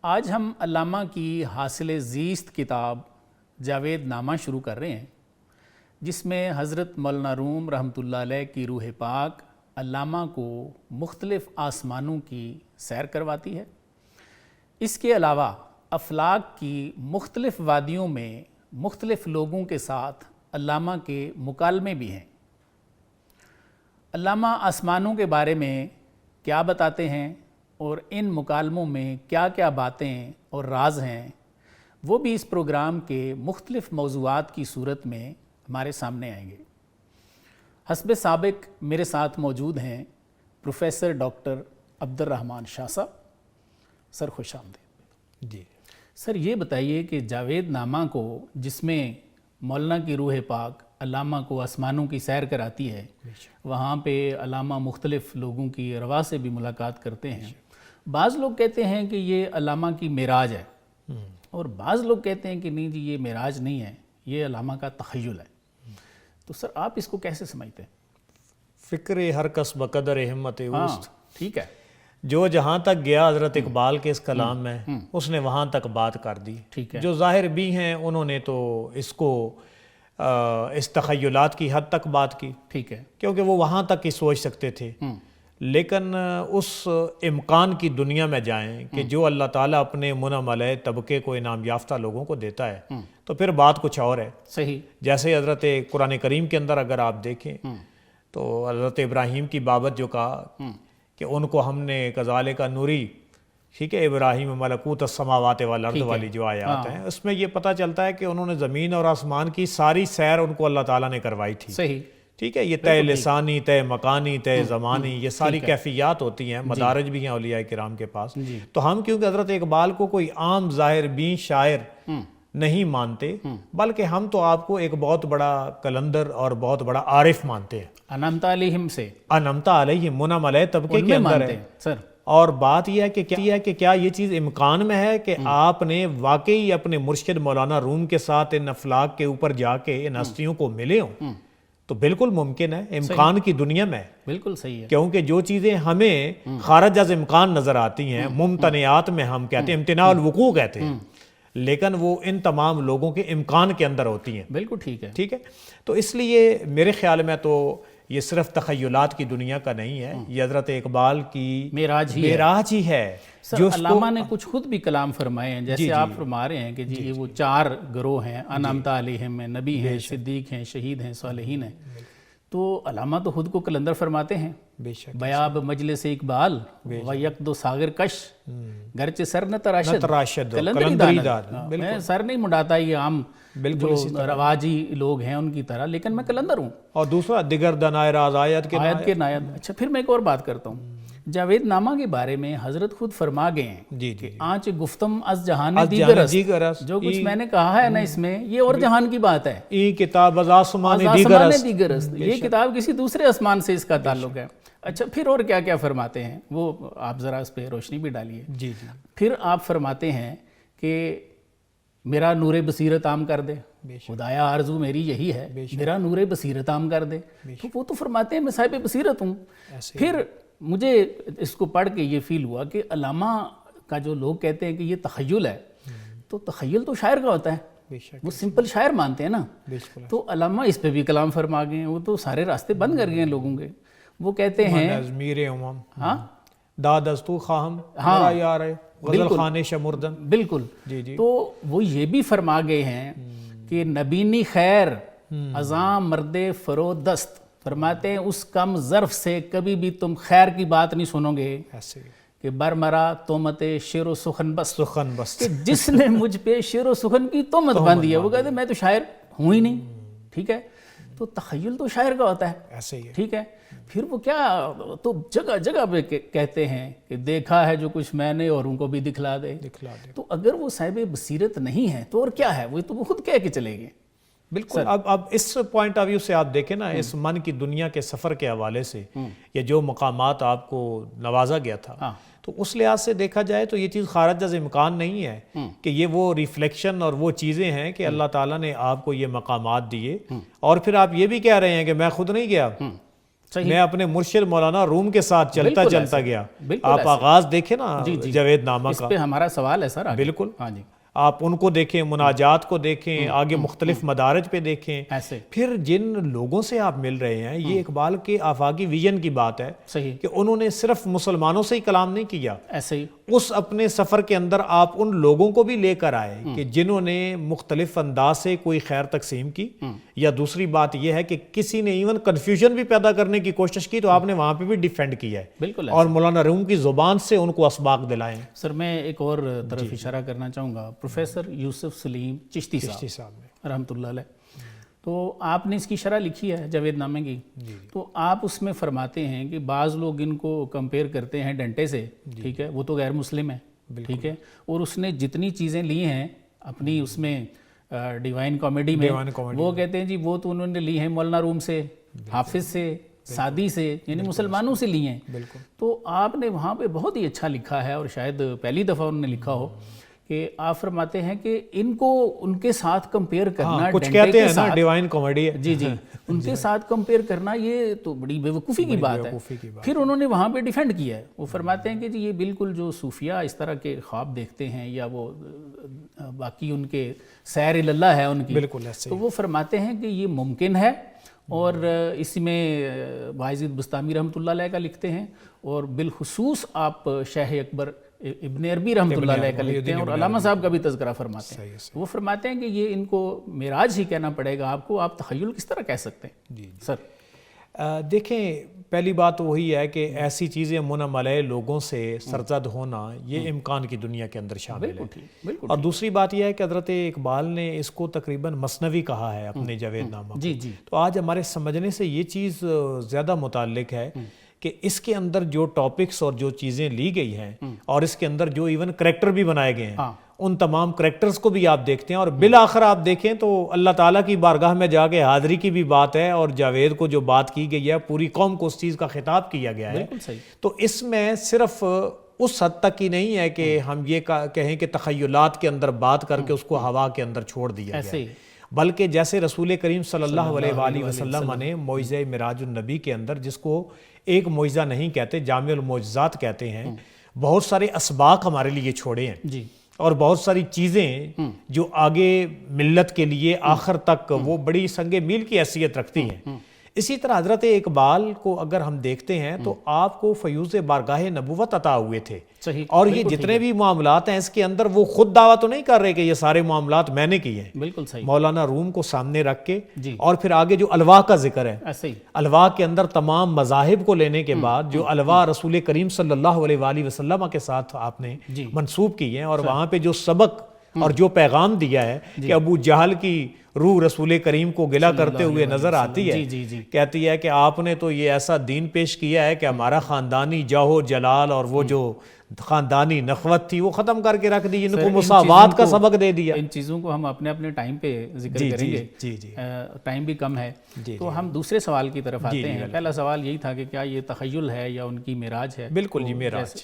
آج ہم علامہ کی حاصل زیست کتاب جاوید نامہ شروع کر رہے ہیں، جس میں حضرت مولانا روم رحمۃ اللہ علیہ کی روح پاک علامہ کو مختلف آسمانوں کی سیر کرواتی ہے۔ اس کے علاوہ افلاک کی مختلف وادیوں میں مختلف لوگوں کے ساتھ علامہ کے مکالمے بھی ہیں۔ علامہ آسمانوں کے بارے میں کیا بتاتے ہیں اور ان مکالموں میں کیا کیا باتیں اور راز ہیں، وہ بھی اس پروگرام کے مختلف موضوعات کی صورت میں ہمارے سامنے آئیں گے۔ حسب سابق میرے ساتھ موجود ہیں پروفیسر ڈاکٹر عبد الرحمن شاہ صاحب۔ سر خوش آمدید۔ جی سر یہ بتائیے کہ جاوید نامہ کو، جس میں مولانا کی روح پاک علامہ کو آسمانوں کی سیر کراتی ہے، وہاں پہ علامہ مختلف لوگوں کی ارواح سے بھی ملاقات کرتے ہیں، بعض لوگ کہتے ہیں کہ یہ علامہ کی معراج ہے، اور بعض لوگ کہتے ہیں کہ نہیں جی یہ معراج نہیں ہے، یہ علامہ کا تخیل ہے۔ تو سر آپ اس کو کیسے سمجھتے ہیں؟ فکر ہر کس بقدر ہمت اوست۔ ٹھیک ہے، جو جہاں تک گیا حضرت اقبال کے اس کلام میں، اس نے وہاں تک بات کر دی۔ ٹھیک ہے، جو ظاہر بھی ہیں انہوں نے تو اس کو اس تخیلات کی حد تک بات کی، ٹھیک ہے، کیونکہ وہ وہاں تک ہی سوچ سکتے تھے، لیکن اس امکان کی دنیا میں جائیں کہ جو اللہ تعالیٰ اپنے منعم علیہ طبقے کو انعام یافتہ لوگوں کو دیتا ہے، تو پھر بات کچھ اور ہے۔ صحیح۔ جیسے حضرت قرآن کریم کے اندر اگر آپ دیکھیں تو حضرت ابراہیم کی بابت جو کہا کہ ان کو ہم نے کذالک نوری، ٹھیک ہے، ابراہیم ملکوت السماوات والارض والی جو آیات ہیں، اس میں یہ پتہ چلتا ہے کہ انہوں نے زمین اور آسمان کی ساری سیر ان کو اللہ تعالیٰ نے کروائی تھی۔ صحیح، ٹھیک ہے، یہ طے لسانی، طے مکانی، طے زمانی، یہ ساری کیفیات ہوتی ہیں، مدارج بھی ہیں اولیاء کرام کے پاس۔ تو ہم کیونکہ حضرت اقبال کو کوئی عام ظاہر بین شاعر نہیں مانتے، بلکہ ہم تو آپ کو ایک بہت بڑا کلندر اور بہت بڑا عارف مانتے ہیں۔ انعمت علیہم سے، انعمت علیہم، منعم علیہ طبقے کے اندر ہے۔ سر اور بات یہ ہے کہ کیا یہ چیز امکان میں ہے کہ آپ نے واقعی اپنے مرشد مولانا روم کے ساتھ ان افلاک کے اوپر جا کے ان ہستیوں کو ملے ہوں؟ تو بالکل ممکن ہے، امکان کی دنیا میں، بالکل صحیح ہے، کیونکہ جو چیزیں ہمیں خارج از امکان نظر آتی ہیں، ممتنعات میں ہم کہتے ہیں، امتناع الوقوع کہتے ہیں، لیکن وہ ان تمام لوگوں کے امکان کے اندر ہوتی ہیں۔ بالکل ٹھیک ہے، ٹھیک ہے، تو اس لیے میرے خیال میں تو یہ صرف تخیلات کی دنیا کا نہیں ہے، یہ حضرت اقبال کی معراج ہی ہے۔ جو سر علامہ نے کچھ خود بھی کلام فرمائے ہیں، جیسے آپ فرما رہے ہیں کہ جی وہ چار گروہ ہیں، انعمت علیہم ہیں، نبی ہیں، صدیق ہیں، شہید ہیں، صالحین ہیں۔ تو علامہ تو خود کو کلندر فرماتے ہیں، بے شک بیاب مجلس اقبال و یک دو ساغر کش، گرچہ سر نہ تراشد کلندری داد۔ میں سر نہیں مڈاتا یہ عام جو رواجی لوگ ہیں ان کی طرح، لیکن میں کلندر ہوں۔ اور دوسرا دیگر دنائے راز آیت کے نایت۔ اچھا، پھر میں ایک اور بات کرتا ہوں، جاوید نامہ کے بارے میں حضرت خود فرما گئے ہیں کہ آنچ گفتم از جہان دیگر است، جو کچھ میں نے کہا ہے نا اس میں، یہ اور جہان کی بات ہے۔ ای کتاب از آسمان دیگر است، یہ کتاب کسی دوسرے آسمان سے اس کا تعلق ہے۔ اچھا، پھر اور کیا کیا فرماتے ہیں، وہ آپ ذرا اس پہ روشنی بھی ڈالیے۔ جی جی، پھر آپ فرماتے ہیں کہ میرا نور بصیرت عام کر دے، خدایا آرزو میری یہی ہے، میرا نور بصیرت عام کر دے۔ تو وہ تو فرماتے ہیں میں صاحب بصیرت ہوں۔ پھر مجھے اس کو پڑھ کے یہ فیل ہوا کہ علامہ کا جو لوگ کہتے ہیں کہ یہ تخیل ہے، تو تخیل تو شاعر کا ہوتا ہے، وہ سمپل شاعر مانتے ہیں نا۔ تو علامہ اس پہ بھی کلام فرما گئے ہیں، وہ تو سارے راستے بند کر گئے ہیں لوگوں کے۔ وہ کہتے ہیں ہاں داد از تو خواہم میرا یار ہے غزل خانے شمردن۔ بالکل، تو وہ یہ بھی فرما گئے ہیں کہ نبینی خیر ازاں مرد فرودست، فرماتے ہیں اس کم ظرف سے کبھی بھی تم خیر کی بات نہیں سنو گے کہ برمرا تومت شعر و سخن بس، کہ جس نے مجھ پہ شعر و سخن کی تومت باندھی ہے، وہ کہتے ہیں میں تو شاعر ہوں ہی نہیں۔ ٹھیک ہے، تو تخیل تو شاعر کا ہوتا ہے، ایسے ہی ہے۔ ٹھیک ہے، پھر وہ کیا تو جگہ جگہ پہ کہتے ہیں کہ دیکھا ہے جو کچھ میں نے اور ان کو بھی دکھلا دے۔ تو اگر وہ صاحب بصیرت نہیں ہے تو اور کیا ہے، وہ تو وہ خود کہہ کے چلے گئے۔ بالکل، اب اس پوائنٹ آف ویو سے آپ دیکھیں نا، اس من کی دنیا کے سفر کے حوالے سے یا جو مقامات آپ کو نوازا گیا تھا، تو اس لحاظ سے دیکھا جائے تو یہ چیز خارج از امکان نہیں ہے کہ یہ وہ ریفلیکشن اور وہ چیزیں ہیں کہ اللہ تعالیٰ نے آپ کو یہ مقامات دیے، اور پھر آپ یہ بھی کہہ رہے ہیں کہ میں خود نہیں گیا۔ میں اپنے مرشد مولانا روم کے ساتھ چلتا گیا. آپ آغاز دیکھیں نا جاوید نامہ کا, اس پہ ہمارا سوال ہے سر. بالکل. ہاں جی, آپ ان کو دیکھیں, مناجات کو دیکھیں, آگے مختلف مدارج پہ دیکھیں, ایسے پھر جن لوگوں سے آپ مل رہے ہیں, یہ اقبال کے آفاقی ویژن کی بات ہے صحیح کہ انہوں نے صرف مسلمانوں سے ہی کلام نہیں کیا, ایسے ہی اس اپنے سفر کے اندر آپ ان لوگوں کو بھی لے کر آئے کہ جنہوں نے مختلف انداز سے کوئی خیر تقسیم کی, یا دوسری بات یہ ہے کہ کسی نے ایون کنفیوژن بھی پیدا کرنے کی کوشش کی تو آپ نے وہاں پہ بھی ڈیفینڈ کیا ہے, بالکل. اور مولانا روم کی زبان سے ان کو اسباق دلائیں. سر میں ایک اور طرف اشارہ کرنا چاہوں گا, پروفیسر یوسف سلیم چشتی صاحب رحمۃ اللہ علیہ, تو آپ نے اس کی شرح لکھی ہے جاوید نامے کی, تو آپ اس میں فرماتے ہیں کہ بعض لوگ ان کو کمپیئر کرتے ہیں ڈنٹے سے, ٹھیک ہے, وہ تو غیر مسلم ہے, ٹھیک ہے, اور اس نے جتنی چیزیں لی ہیں اپنی اس میں ڈیوائن کامیڈی میں, وہ کہتے ہیں جی وہ تو انہوں نے لی ہیں مولانا روم سے, حافظ سے, سعدی سے, یعنی مسلمانوں سے لی ہیں. تو آپ نے وہاں پہ بہت ہی اچھا لکھا ہے, اور شاید پہلی دفعہ انہوں نے لکھا ہو کہ آپ فرماتے ہیں کہ ان کو ان کے ساتھ کمپیئر کرنا, کچھ کہتے ہیں نا ڈیوائن کامیڈی ہے, جی ان کے ساتھ کمپیئر کرنا یہ تو بڑی بے وقوفی کی بات ہے. پھر انہوں نے وہاں پہ ڈیفینڈ کیا ہے, وہ فرماتے ہیں کہ جی یہ بالکل جو صوفیہ اس طرح کے خواب دیکھتے ہیں, یا وہ باقی ان کے سیر اللہ ہے ان کی, بالکل ایسے, تو وہ فرماتے ہیں کہ یہ ممکن ہے, اور اس میں واعظ بستامی رحمۃ اللہ علیہ کا لکھتے ہیں, اور بالخصوص آپ شیخ اکبر ابن عربی رحمۃ اللہ علیہ کا لکھتے ہیں, اور علامہ صاحب کا بھی تذکرہ فرماتے ہیں. وہ فرماتے ہیں کہ یہ ان کو معراج ہی کہنا پڑے گا آپ کو, آپ تخیل کس طرح کہہ سکتے ہیں سر؟ دیکھیں, پہلی بات وہی ہے کہ ایسی چیزیں منعم علیہ لوگوں سے سرزد ہونا یہ امکان کی دنیا کے اندر شامل ہے. اور دوسری بات یہ ہے کہ حضرت اقبال نے اس کو تقریباً مثنوی کہا ہے اپنے جاوید نامہ. تو آج ہمارے سمجھنے سے یہ چیز زیادہ متعلق ہے کہ اس کے اندر جو ٹاپکس اور جو چیزیں لی گئی ہیں, اور اس کے اندر جو ایون کریکٹر بھی بنائے گئے ہیں, ان تمام کریکٹرز کو بھی آپ دیکھتے ہیں, اور بالآخر آپ دیکھیں تو اللہ تعالیٰ کی بارگاہ میں جا کے حاضری کی بھی بات ہے, اور جاوید کو جو بات کی گئی ہے پوری قوم کو اس چیز کا خطاب کیا گیا ہے. تو اس میں صرف اس حد تک ہی نہیں ہے کہ ہم یہ کہیں کہ تخیلات کے اندر بات کر کے اس کو ہوا کے اندر چھوڑ دیا گیا, بلکہ جیسے رسول کریم صلی اللہ علیہ وآلہ وسلم نے معجزہ معراج النبی کے اندر, جس کو ایک معجزہ نہیں کہتے, جامع المعجزات کہتے ہیں, بہت سارے اسباق ہمارے لیے چھوڑے ہیں, اور بہت ساری چیزیں جو آگے ملت کے لیے آخر تک وہ بڑی سنگ میل کی حیثیت رکھتی ہیں. اسی طرح حضرت اقبال کو اگر ہم دیکھتے ہیں تو آپ کو فیوز بارگاہ نبوت عطا ہوئے تھے, اور یہ جتنے بھی معاملات ہیں اس کے اندر وہ خود دعویٰ تو نہیں کر رہے کہ یہ سارے معاملات میں نے کیے ہیں. بالکل صحیح. مولانا روم کو سامنے رکھ کے, اور پھر آگے جو الواح کا ذکر ہے, الواح کے اندر تمام مذاہب کو لینے کے بعد جو الواح رسول کریم صلی اللہ علیہ وآلہ وسلم کے ساتھ آپ نے منسوب کی ہیں, اور وہاں پہ جو سبق اور جو پیغام دیا ہے کہ ابو جہل کی روح رسول کریم کو گلہ کرتے ہوئے نظر آتی ہے, کہتی ہے کہ آپ نے تو یہ ایسا دین پیش کیا ہے کہ ہمارا خاندانی جاہ و جلال اور وہ جو خاندانی نخوت تھی وہ ختم کر کے رکھ دی, ان کو مساوات کا سبق دے دیا. ان چیزوں کو ہم اپنے اپنے ٹائم پہ ذکر کریں گے, ٹائم بھی کم ہے, تو ہم دوسرے سوال کی طرف آتے ہیں. پہلا سوال یہی تھا کہ کیا یہ تخیل ہے یا ان کی معراج ہے؟ بالکل جی, معراج.